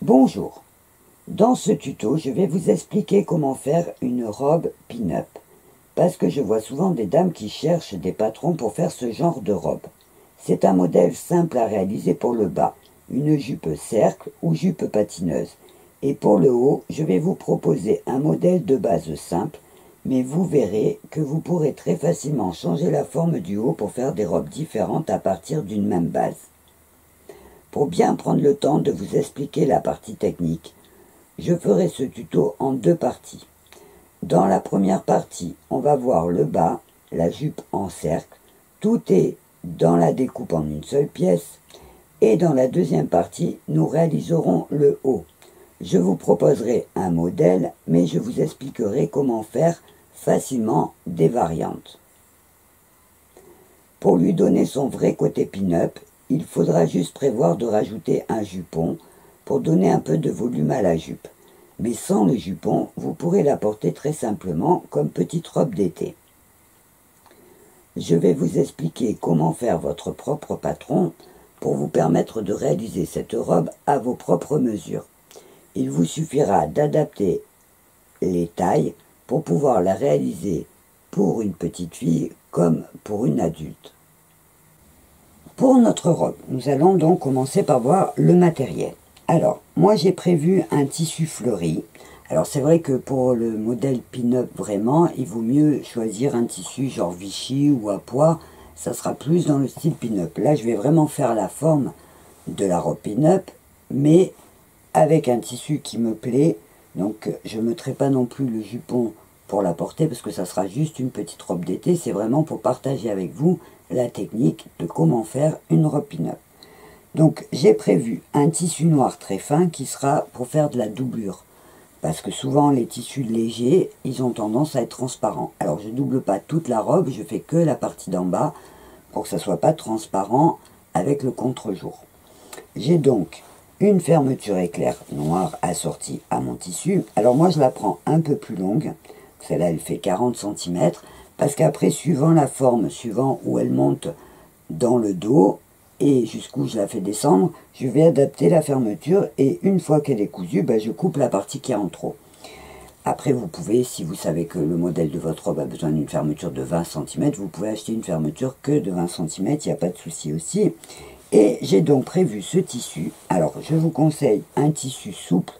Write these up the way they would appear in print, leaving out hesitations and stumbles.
Bonjour, dans ce tuto je vais vous expliquer comment faire une robe pin-up parce que je vois souvent des dames qui cherchent des patrons pour faire ce genre de robe. C'est un modèle simple à réaliser pour le bas, une jupe cercle ou jupe patineuse. Et pour le haut, je vais vous proposer un modèle de base simple, mais vous verrez que vous pourrez très facilement changer la forme du haut pour faire des robes différentes à partir d'une même base. Pour bien prendre le temps de vous expliquer la partie technique, je ferai ce tuto en deux parties. Dans la première partie, on va voir le bas, la jupe en cercle, tout est dans la découpe en une seule pièce, et dans la deuxième partie, nous réaliserons le haut. Je vous proposerai un modèle, mais je vous expliquerai comment faire facilement des variantes. Pour lui donner son vrai côté pin-up, il faudra juste prévoir de rajouter un jupon pour donner un peu de volume à la jupe. Mais sans le jupon, vous pourrez la porter très simplement comme petite robe d'été. Je vais vous expliquer comment faire votre propre patron pour vous permettre de réaliser cette robe à vos propres mesures. Il vous suffira d'adapter les tailles pour pouvoir la réaliser pour une petite fille comme pour une adulte. Pour notre robe, nous allons donc commencer par voir le matériel. Alors, moi j'ai prévu un tissu fleuri. Alors c'est vrai que pour le modèle pin-up vraiment, il vaut mieux choisir un tissu genre Vichy ou à pois. Ça sera plus dans le style pin-up. Là je vais vraiment faire la forme de la robe pin-up, mais avec un tissu qui me plaît. Donc je ne mettrai pas non plus le jupon pour la porter parce que ça sera juste une petite robe d'été. C'est vraiment pour partager avec vous la technique de comment faire une robe pin-up. Donc j'ai prévu un tissu noir très fin qui sera pour faire de la doublure. Parce que souvent les tissus légers, ils ont tendance à être transparents. Alors je double pas toute la robe, je fais que la partie d'en bas pour que ça soit pas transparent avec le contre-jour. J'ai donc une fermeture éclair noire assortie à mon tissu. Alors moi je la prends un peu plus longue. Celle-là elle fait 40 cm. Parce qu'après, suivant la forme, suivant où elle monte dans le dos et jusqu'où je la fais descendre, je vais adapter la fermeture et une fois qu'elle est cousue, je coupe la partie qui est en trop. Après, vous pouvez, si vous savez que le modèle de votre robe a besoin d'une fermeture de 20 cm, vous pouvez acheter une fermeture que de 20 cm, il n'y a pas de souci aussi. Et j'ai donc prévu ce tissu. Alors, je vous conseille un tissu souple.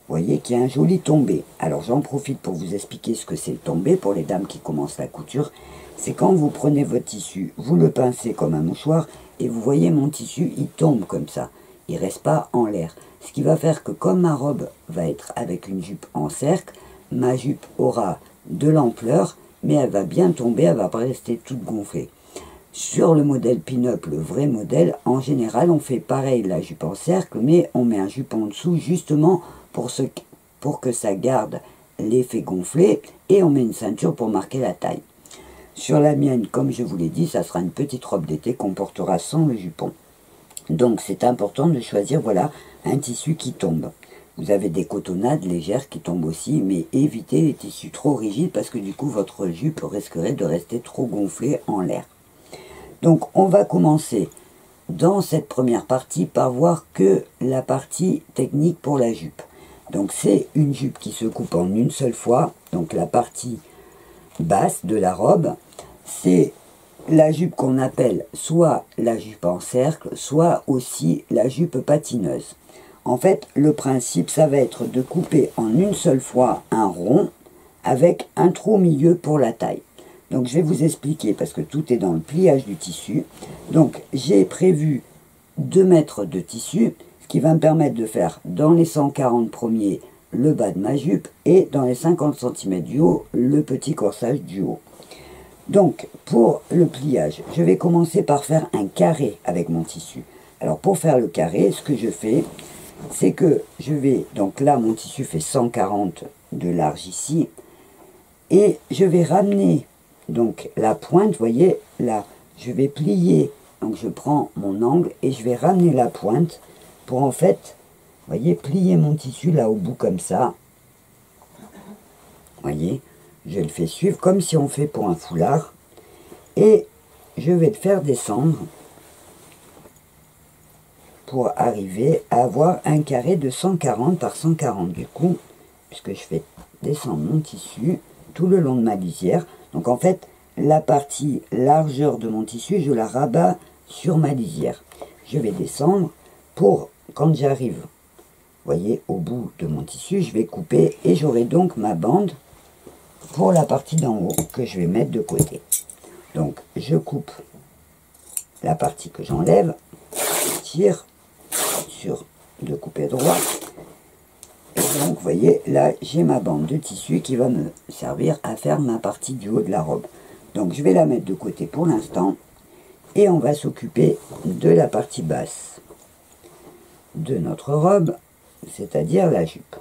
Vous voyez qu'il y a un joli tombé. Alors j'en profite pour vous expliquer ce que c'est le tombé pour les dames qui commencent la couture. C'est quand vous prenez votre tissu, vous le pincez comme un mouchoir et vous voyez mon tissu, il tombe comme ça. Il ne reste pas en l'air. Ce qui va faire que comme ma robe va être avec une jupe en cercle, ma jupe aura de l'ampleur, mais elle va bien tomber, elle ne va pas rester toute gonflée. Sur le modèle pin-up, le vrai modèle, en général, on fait pareil la jupe en cercle, mais on met un jupon en dessous justement pour que ça garde l'effet gonflé et on met une ceinture pour marquer la taille. Sur la mienne, comme je vous l'ai dit, ça sera une petite robe d'été qu'on portera sans le jupon. Donc c'est important de choisir voilà, un tissu qui tombe. Vous avez des cotonnades légères qui tombent aussi, mais évitez les tissus trop rigides parce que du coup votre jupe risquerait de rester trop gonflée en l'air. Donc on va commencer dans cette première partie par voir que la partie technique pour la jupe. Donc c'est une jupe qui se coupe en une seule fois, donc la partie basse de la robe, c'est la jupe qu'on appelle soit la jupe en cercle, soit aussi la jupe patineuse. En fait, le principe, ça va être de couper en une seule fois un rond avec un trou au milieu pour la taille. Donc je vais vous expliquer parce que tout est dans le pliage du tissu. Donc j'ai prévu 2 mètres de tissu, ce qui va me permettre de faire dans les 140 premiers le bas de ma jupe et dans les 50 cm du haut le petit corsage du haut. Donc pour le pliage, je vais commencer par faire un carré avec mon tissu. Alors pour faire le carré, ce que je fais, c'est que je vais, donc là mon tissu fait 140 de large ici, et je vais ramener donc la pointe, vous voyez là, je vais plier. Donc je prends mon angle et je vais ramener la pointe pour en fait, vous voyez, plier mon tissu là au bout comme ça. Vous voyez, je le fais suivre comme si on fait pour un foulard. Et je vais le faire descendre pour arriver à avoir un carré de 140 par 140. Du coup, puisque je fais descendre mon tissu tout le long de ma lisière, donc en fait, la partie largeur de mon tissu, je la rabats sur ma lisière. Je vais descendre pour, quand j'arrive, vous voyez, au bout de mon tissu, je vais couper et j'aurai donc ma bande pour la partie d'en haut que je vais mettre de côté. Donc, je coupe la partie que j'enlève, je tire sur de couper droit. Et donc, vous voyez, là, j'ai ma bande de tissu qui va me servir à faire ma partie du haut de la robe. Donc, je vais la mettre de côté pour l'instant. Et on va s'occuper de la partie basse de notre robe, c'est-à-dire la jupe.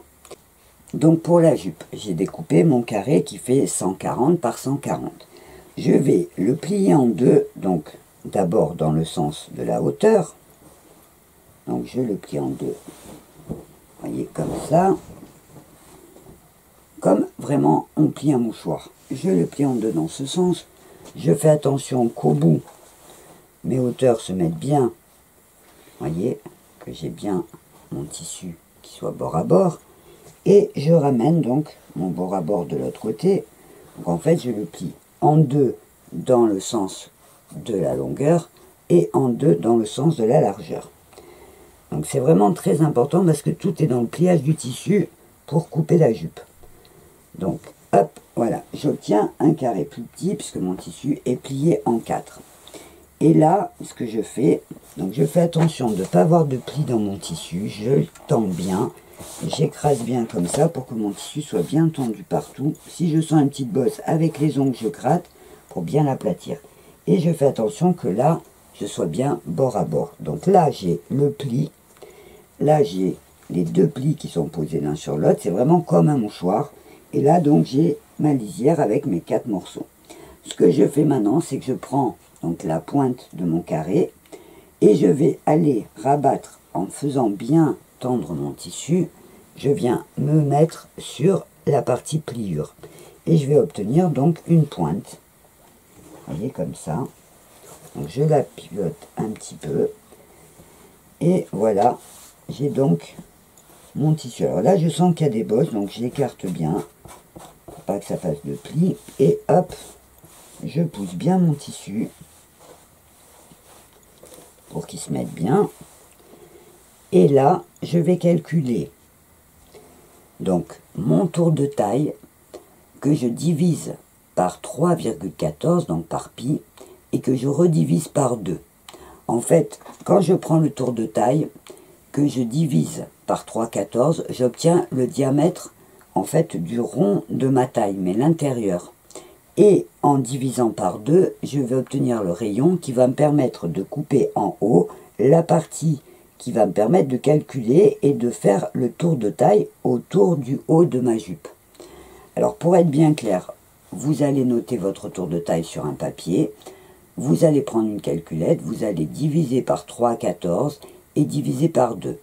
Donc, pour la jupe, j'ai découpé mon carré qui fait 140 par 140. Je vais le plier en deux, donc d'abord dans le sens de la hauteur. Donc, je le plie en deux. Vous voyez, comme ça, comme vraiment on plie un mouchoir. Je le plie en deux dans ce sens. Je fais attention qu'au bout, mes hauteurs se mettent bien. Vous voyez, que j'ai bien mon tissu qui soit bord à bord. Et je ramène donc mon bord à bord de l'autre côté. Donc en fait, je le plie en deux dans le sens de la longueur et en deux dans le sens de la largeur. Donc c'est vraiment très important parce que tout est dans le pliage du tissu pour couper la jupe. Donc hop, voilà, j'obtiens un carré plus petit puisque mon tissu est plié en 4. Et là, ce que je fais, donc je fais attention de ne pas avoir de pli dans mon tissu, je tends bien, j'écrase bien comme ça pour que mon tissu soit bien tendu partout. Si je sens une petite bosse avec les ongles, je gratte pour bien l'aplatir. Et je fais attention que là, je sois bien bord à bord. Donc là, j'ai le pli. Là, j'ai les deux plis qui sont posés l'un sur l'autre. C'est vraiment comme un mouchoir. Et là, donc, j'ai ma lisière avec mes 4 morceaux. Ce que je fais maintenant, c'est que je prends donc la pointe de mon carré et je vais aller rabattre en faisant bien tendre mon tissu. Je viens me mettre sur la partie pliure. Et je vais obtenir donc une pointe. Vous voyez, comme ça. Donc, je la pivote un petit peu. Et voilà. J'ai donc mon tissu. Alors là, je sens qu'il y a des bosses, donc je l'écarte bien, pour pas que ça fasse de plis. Et hop, je pousse bien mon tissu pour qu'il se mette bien. Et là, je vais calculer donc mon tour de taille que je divise par 3,14, donc par pi, et que je redivise par 2. En fait, quand je prends le tour de taille, que je divise par 3,14, j'obtiens le diamètre en fait du rond de ma taille, mais l'intérieur. Et en divisant par 2, je vais obtenir le rayon qui va me permettre de couper en haut la partie qui va me permettre de calculer et de faire le tour de taille autour du haut de ma jupe. Alors pour être bien clair, vous allez noter votre tour de taille sur un papier, vous allez prendre une calculette, vous allez diviser par 3,14 et diviser par 2.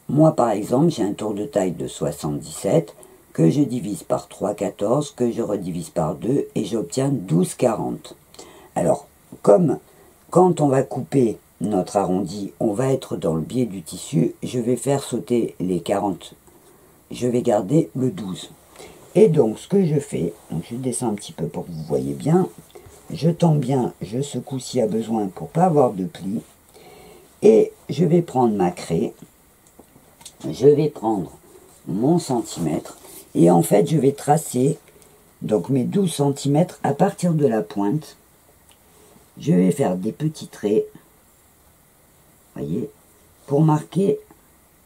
Moi, par exemple, j'ai un tour de taille de 77 que je divise par 3,14, que je redivise par 2 et j'obtiens 12,40. Alors, comme quand on va couper notre arrondi, on va être dans le biais du tissu, je vais faire sauter les 40. Je vais garder le 12. Et donc, ce que je fais, donc je descends un petit peu pour que vous voyez bien, je tends bien, je secoue s'il y a besoin pour pas avoir de plis. Et je vais prendre ma craie, je vais prendre mon centimètre, et en fait je vais tracer donc mes 12 cm à partir de la pointe. Je vais faire des petits traits, voyez, pour marquer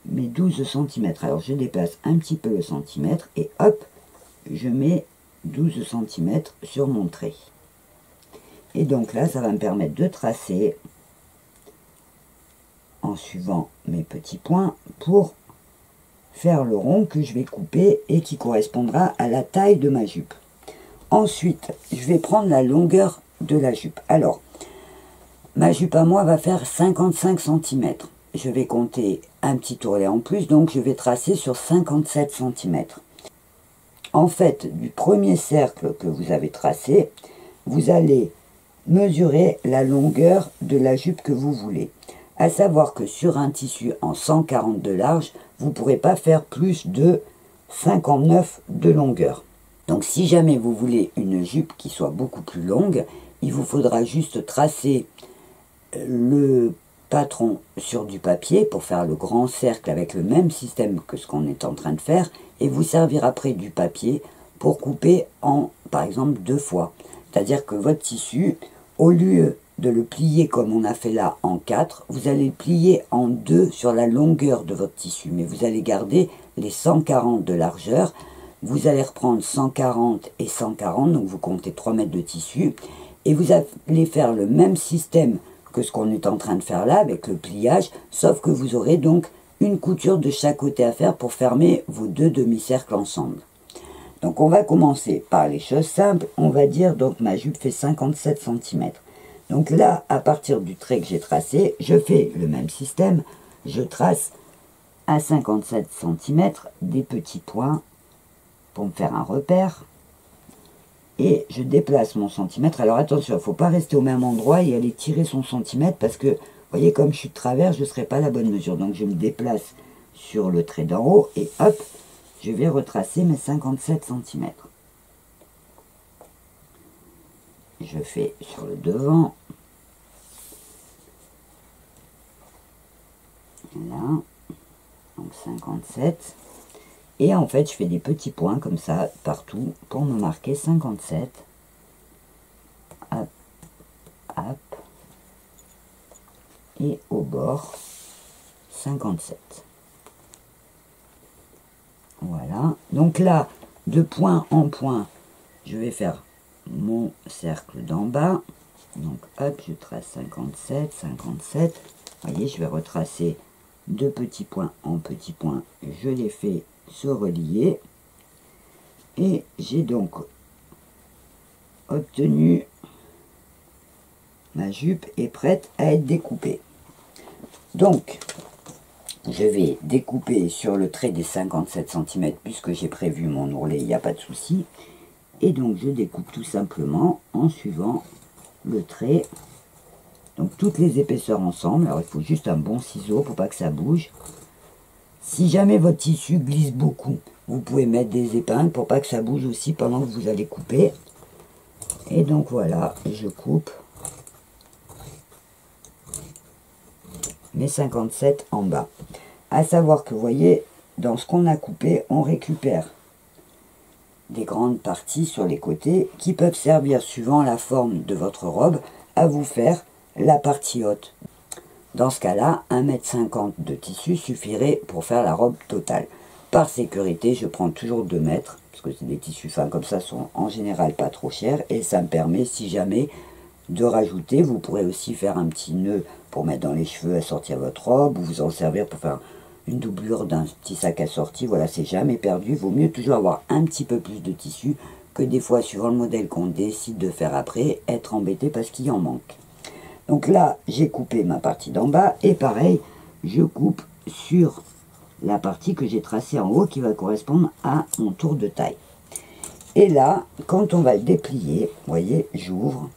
mes 12 cm. Alors je déplace un petit peu le centimètre, et hop, je mets 12 cm sur mon trait. Et donc là, ça va me permettre de tracer en suivant mes petits points pour faire le rond que je vais couper et qui correspondra à la taille de ma jupe. Ensuite, je vais prendre la longueur de la jupe. Alors, ma jupe à moi va faire 55 cm. Je vais compter un petit ourlet en plus, donc je vais tracer sur 57 cm. En fait, du premier cercle que vous avez tracé, vous allez mesurer la longueur de la jupe que vous voulez. À savoir que sur un tissu en 140 de large, vous ne pourrez pas faire plus de 59 de longueur. Donc si jamais vous voulez une jupe qui soit beaucoup plus longue, il vous faudra juste tracer le patron sur du papier pour faire le grand cercle avec le même système que ce qu'on est en train de faire, et vous servir après du papier pour couper en, par exemple, 2 fois. C'est-à-dire que votre tissu, au lieu de le plier comme on a fait là en 4, vous allez le plier en 2 sur la longueur de votre tissu, mais vous allez garder les 140 de largeur. Vous allez reprendre 140 et 140, donc vous comptez 3 mètres de tissu, et vous allez faire le même système que ce qu'on est en train de faire là avec le pliage, sauf que vous aurez donc une couture de chaque côté à faire pour fermer vos 2 demi-cercles ensemble. Donc on va commencer par les choses simples. On va dire donc ma jupe fait 57 cm. Donc là, à partir du trait que j'ai tracé, je fais le même système. Je trace à 57 cm des petits points pour me faire un repère. Et je déplace mon centimètre. Alors attention, il ne faut pas rester au même endroit et aller tirer son centimètre parce que, vous voyez, comme je suis de travers, je ne serai pas la bonne mesure. Donc je me déplace sur le trait d'en haut et hop, je vais retracer mes 57 cm. Je fais sur le devant. Là, donc 57. Et en fait, je fais des petits points comme ça, partout, pour me marquer 57. Hop, hop. Et au bord, 57. Voilà. Donc là, de point en point, je vais faire mon cercle d'en bas. Donc hop, je trace 57, 57. Vous voyez, je vais retracer de petits points en petits points. Je les fais se relier. Et j'ai donc obtenu ma jupe est prête à être découpée. Donc, je vais découper sur le trait des 57 cm puisque j'ai prévu mon ourlet, il n'y a pas de souci. Et donc, je découpe tout simplement en suivant le trait. Donc, toutes les épaisseurs ensemble. Alors, il faut juste un bon ciseau pour pas que ça bouge. Si jamais votre tissu glisse beaucoup, vous pouvez mettre des épingles pour pas que ça bouge aussi pendant que vous allez couper. Et donc, voilà, je coupe mes 57 en bas. À savoir que, vous voyez, dans ce qu'on a coupé, on récupère des grandes parties sur les côtés qui peuvent servir, suivant la forme de votre robe, à vous faire la partie haute. Dans ce cas-là, 1,50 m de tissu suffirait pour faire la robe totale. Par sécurité, je prends toujours 2 mètres, parce que des tissus fins comme ça sont en général pas trop chers, et ça me permet, si jamais, de rajouter. Vous pourrez aussi faire un petit nœud pour mettre dans les cheveux, assortir votre robe, ou vous en servir pour faire une doublure d'un petit sac assorti. Voilà, c'est jamais perdu. Il vaut mieux toujours avoir un petit peu plus de tissu que des fois, suivant le modèle qu'on décide de faire après, être embêté parce qu'il en manque. Donc là, j'ai coupé ma partie d'en bas, et pareil, je coupe sur la partie que j'ai tracée en haut qui va correspondre à mon tour de taille. Et là, quand on va le déplier, vous voyez, j'ouvre,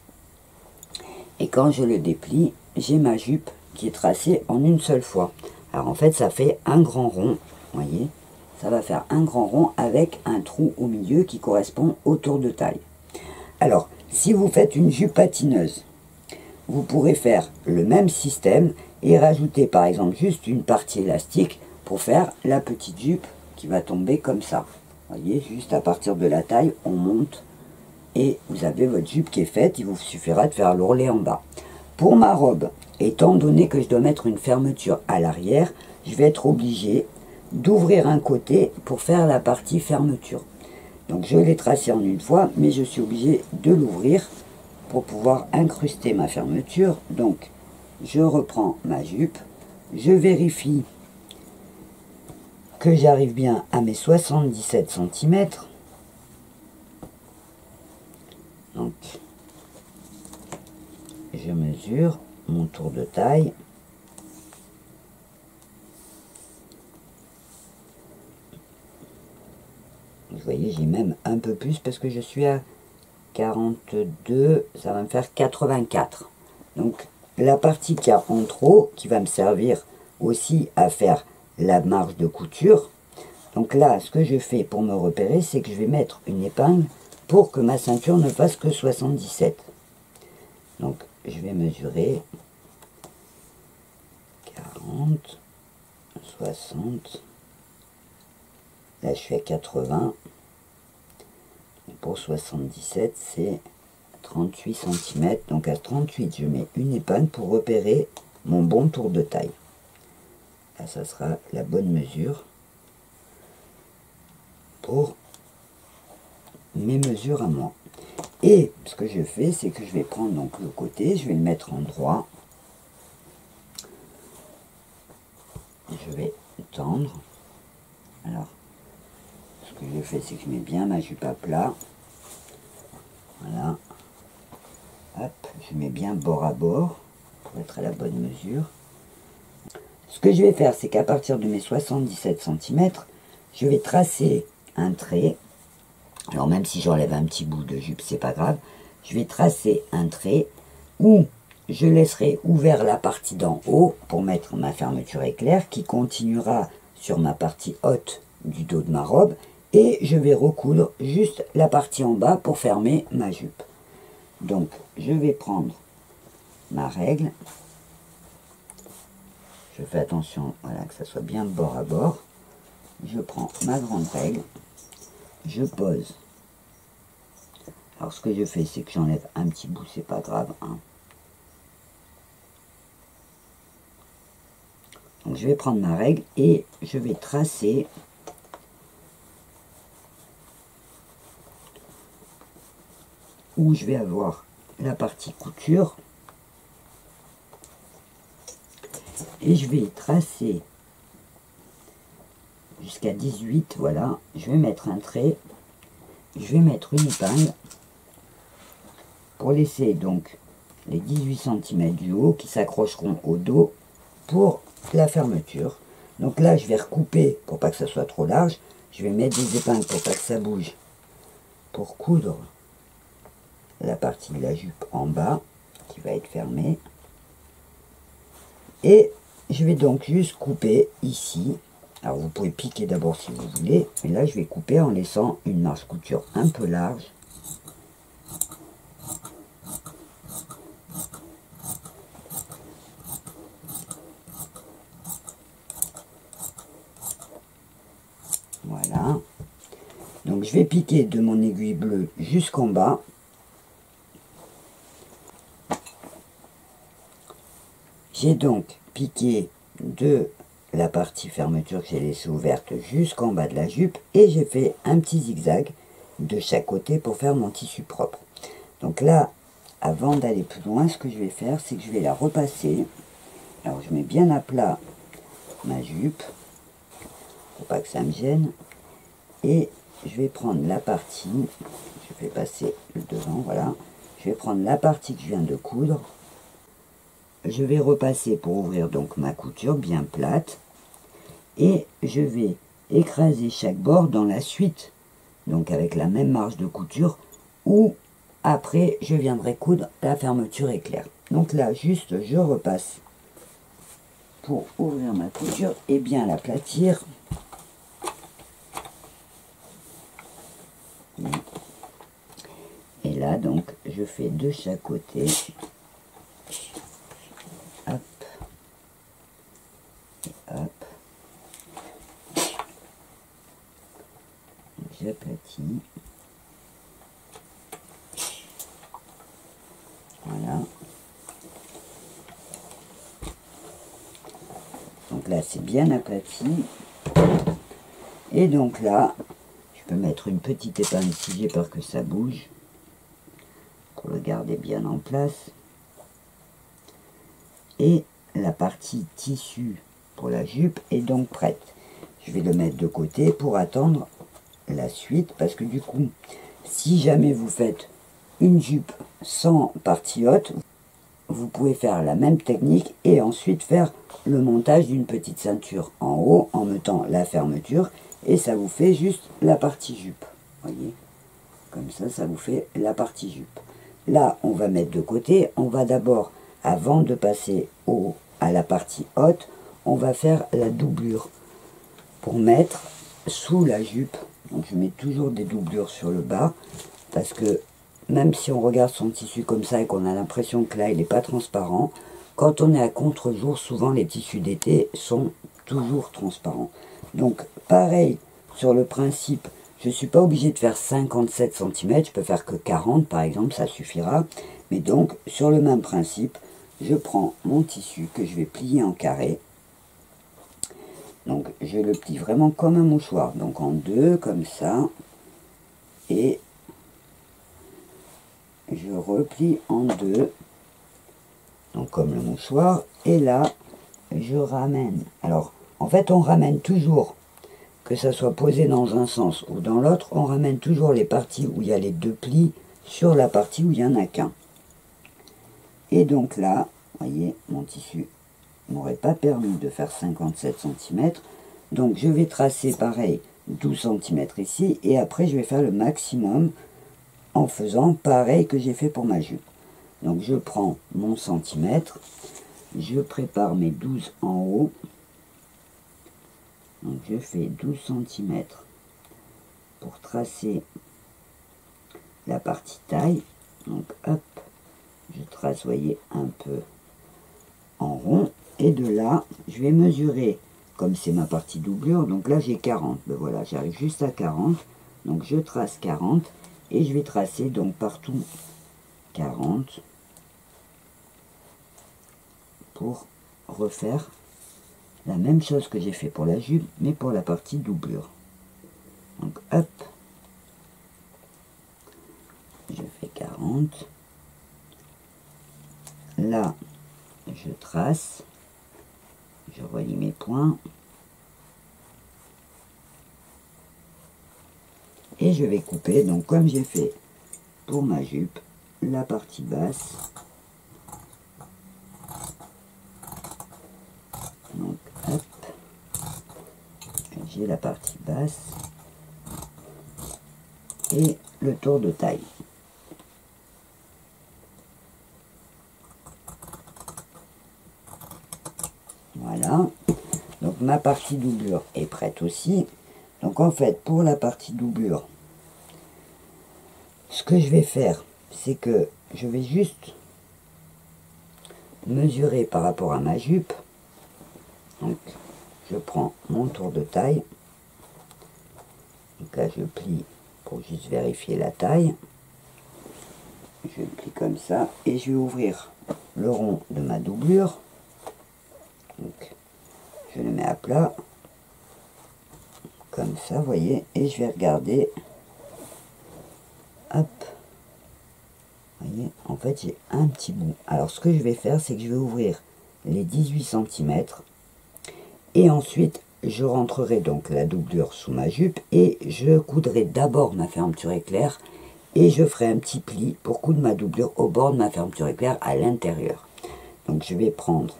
et quand je le déplie, j'ai ma jupe qui est tracée en une seule fois. Alors en fait, ça fait un grand rond, vous voyez, ça va faire un grand rond avec un trou au milieu qui correspond au tour de taille. Alors, si vous faites une jupe patineuse, vous pourrez faire le même système et rajouter par exemple juste une partie élastique pour faire la petite jupe qui va tomber comme ça. Vous voyez, juste à partir de la taille, on monte et vous avez votre jupe qui est faite. Il vous suffira de faire l'ourlet en bas. Pour ma robe, étant donné que je dois mettre une fermeture à l'arrière, je vais être obligé d'ouvrir un côté pour faire la partie fermeture. Donc je l'ai tracé en une fois, mais je suis obligé de l'ouvrir pour pouvoir incruster ma fermeture. Donc je reprends ma jupe, je vérifie que j'arrive bien à mes 77 cm. Donc je mesure mon tour de taille. Vous voyez, j'ai même un peu plus parce que je suis à 42, ça va me faire 84. Donc la partie qu'il y a en trop, qui va me servir aussi à faire la marge de couture. Donc là, ce que je fais pour me repérer, c'est que je vais mettre une épingle pour que ma ceinture ne fasse que 77. Donc, je vais mesurer 40, 60. Là, je suis à 80. Pour 77, c'est 38 cm. Donc, à 38, je mets une épingle pour repérer mon bon tour de taille. Là, ça sera la bonne mesure pour mes mesures à moi. Et ce que je fais, c'est que je vais prendre donc le côté, je vais le mettre en droit. Je vais tendre. Alors, ce que je fais, c'est que je mets bien ma jupe à plat. Voilà. Hop, je mets bien bord à bord pour être à la bonne mesure. Ce que je vais faire, c'est qu'à partir de mes 77 cm, je vais tracer un trait. Alors même si j'enlève un petit bout de jupe, c'est pas grave. Je vais tracer un trait où je laisserai ouvert la partie d'en haut pour mettre ma fermeture éclair qui continuera sur ma partie haute du dos de ma robe. Et je vais recoudre juste la partie en bas pour fermer ma jupe. Donc je vais prendre ma règle. Je fais attention, voilà, que ça soit bien bord à bord. Je prends ma grande règle. Je pose. Alors ce que je fais, c'est que j'enlève un petit bout, c'est pas grave, hein. Donc je vais prendre ma règle et je vais tracer où je vais avoir la partie couture et je vais tracer jusqu'à 18, voilà. Je vais mettre un trait, je vais mettre une épingle pour laisser donc les 18 cm du haut qui s'accrocheront au dos pour la fermeture. Donc là, je vais recouper pour pas que ça soit trop large. Je vais mettre des épingles pour pas que ça bouge, pour coudre la partie de la jupe en bas qui va être fermée. Et je vais donc juste couper ici. Alors vous pouvez piquer d'abord si vous voulez, mais là je vais couper en laissant une marge couture un peu large. Voilà. Donc je vais piquer de mon aiguille bleue jusqu'en bas. J'ai donc piqué de la partie fermeture que j'ai laissée ouverte jusqu'en bas de la jupe et j'ai fait un petit zigzag de chaque côté pour faire mon tissu propre. Donc là, avant d'aller plus loin, ce que je vais faire, c'est que je vais la repasser. Alors je mets bien à plat ma jupe pour pas que ça me gêne et je vais prendre la partie, je vais passer le devant, voilà, je vais prendre la partie que je viens de coudre. Je vais repasser pour ouvrir donc ma couture bien plate et je vais écraser chaque bord dans la suite, donc avec la même marge de couture où après je viendrai coudre la fermeture éclair. Donc là juste je repasse pour ouvrir ma couture et bien l'aplatir. Et là donc je fais de chaque côté. Hop. Et hop. J'aplatis. Voilà. Donc là c'est bien aplati. Et donc là, je peux mettre une petite épingle si j'ai peur que ça bouge. Pour le garder bien en place. Et la partie tissu pour la jupe est donc prête. Je vais le mettre de côté pour attendre la suite parce que du coup, si jamais vous faites une jupe sans partie haute, vous pouvez faire la même technique et ensuite faire le montage d'une petite ceinture en haut en mettant la fermeture et ça vous fait juste la partie jupe. Voyez, comme ça, ça vous fait la partie jupe. Là, on va mettre de côté, on va d'abord avant de passer à la partie haute, on va faire la doublure pour mettre sous la jupe. Donc je mets toujours des doublures sur le bas, parce que même si on regarde son tissu comme ça et qu'on a l'impression que là il n'est pas transparent, quand on est à contre-jour, souvent les tissus d'été sont toujours transparents. Donc pareil sur le principe, je ne suis pas obligée de faire 57 cm, je peux faire que 40 par exemple, ça suffira. Mais donc sur le même principe, je prends mon tissu que je vais plier en carré. Donc je le plie vraiment comme un mouchoir, donc en deux comme ça, et je replie en deux, donc comme le mouchoir, et là je ramène. Alors en fait on ramène toujours, que ça soit posé dans un sens ou dans l'autre, on ramène toujours les parties où il y a les deux plis sur la partie où il n'y en a qu'un. Et donc là, vous voyez, mon tissu m'aurait pas permis de faire 57 cm, donc je vais tracer pareil 12 cm ici, et après je vais faire le maximum en faisant pareil que j'ai fait pour ma jupe. Donc je prends mon centimètre, je prépare mes 12 en haut, donc je fais 12 cm pour tracer la partie taille, donc hop, je trace, vous voyez, un peu en rond, et de là, je vais mesurer, comme c'est ma partie doublure, donc là j'ai 40, ben voilà, j'arrive juste à 40, donc je trace 40, et je vais tracer donc partout 40, pour refaire la même chose que j'ai fait pour la jupe, mais pour la partie doublure. Donc hop, je fais 40, là je trace, je relie mes points, et je vais couper, donc comme j'ai fait pour ma jupe, la partie basse, donc hop, j'ai la partie basse, et le tour de taille. Voilà, donc ma partie doublure est prête aussi. Donc en fait, pour la partie doublure, ce que je vais faire, c'est que je vais juste mesurer par rapport à ma jupe. Donc je prends mon tour de taille. Donc là je plie pour juste vérifier la taille. Je plie comme ça et je vais ouvrir le rond de ma doublure. Donc je le mets à plat, comme ça, vous voyez, et je vais regarder. Hop, vous voyez, en fait j'ai un petit bout. Alors ce que je vais faire, c'est que je vais ouvrir les 18 cm et ensuite je rentrerai donc la doublure sous ma jupe et je coudrai d'abord ma fermeture éclair et je ferai un petit pli pour coudre ma doublure au bord de ma fermeture éclair à l'intérieur. Donc je vais prendre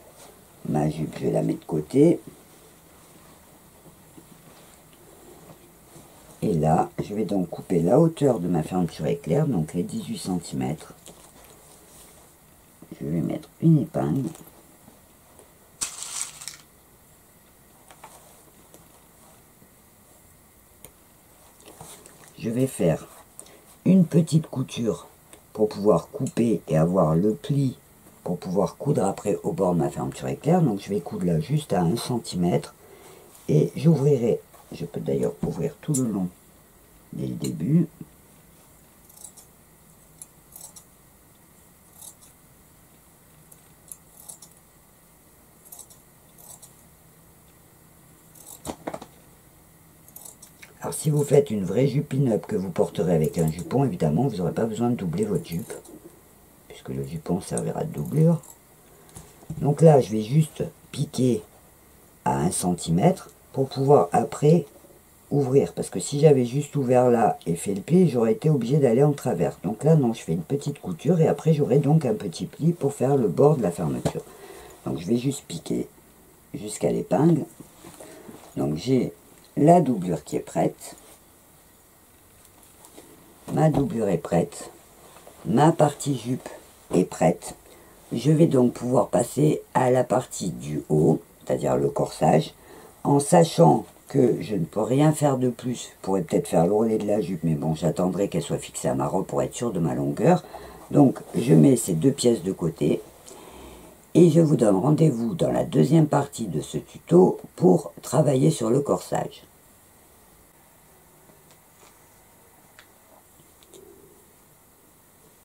ma jupe, je vais la mettre de côté. Et là, je vais donc couper la hauteur de ma fermeture éclair, donc les 18 cm. Je vais mettre une épingle. Je vais faire une petite couture pour pouvoir couper et avoir le pli pour pouvoir coudre après au bord de ma fermeture éclair. Donc je vais coudre là juste à 1 cm et j'ouvrirai, je peux d'ailleurs ouvrir tout le long dès le début. Alors si vous faites une vraie jupe pin-up que vous porterez avec un jupon, évidemment vous n'aurez pas besoin de doubler votre jupe, puisque le jupon servira de doublure. Donc là je vais juste piquer à 1 cm pour pouvoir après ouvrir, parce que si j'avais juste ouvert là et fait le pli, j'aurais été obligé d'aller en travers. Donc là non, je fais une petite couture et après j'aurai donc un petit pli pour faire le bord de la fermeture. Donc je vais juste piquer jusqu'à l'épingle. Donc j'ai la doublure qui est prête, ma doublure est prête, ma partie jupe est prête. Je vais donc pouvoir passer à la partie du haut, c'est-à-dire le corsage, en sachant que je ne peux rien faire de plus. Je pourrais peut-être faire l'ourlet de la jupe, mais bon, j'attendrai qu'elle soit fixée à ma robe pour être sûr de ma longueur. Donc, je mets ces deux pièces de côté et je vous donne rendez-vous dans la deuxième partie de ce tuto pour travailler sur le corsage.